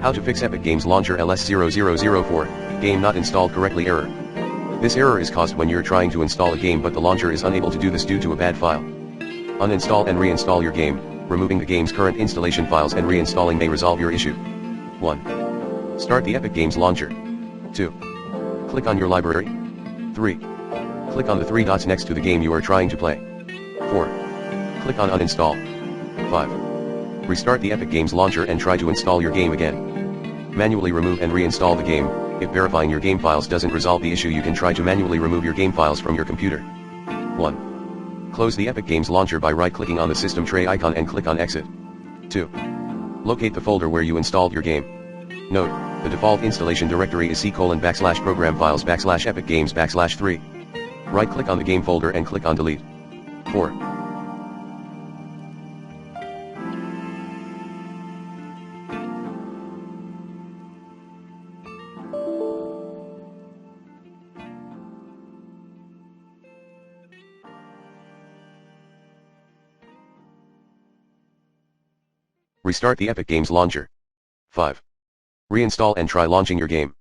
How to fix Epic Games Launcher LS-0004, game not installed correctly error. This error is caused when you're trying to install a game but the launcher is unable to do this due to a bad file. Uninstall and reinstall your game. Removing the game's current installation files and reinstalling may resolve your issue. 1. Start the Epic Games Launcher. 2. Click on your library. 3. Click on the three dots next to the game you are trying to play. 4. Click on Uninstall. 5. Restart the Epic Games Launcher and try to install your game again. Manually remove and reinstall the game. If verifying your game files doesn't resolve the issue, you can try to manually remove your game files from your computer. 1. Close the Epic Games Launcher by right-clicking on the system tray icon and click on Exit. 2. Locate the folder where you installed your game. Note, the default installation directory is C:\program files /Epic Games /3. Right-click on the game folder and click on Delete. 4. Restart the Epic Games Launcher. 5. Reinstall and try launching your game.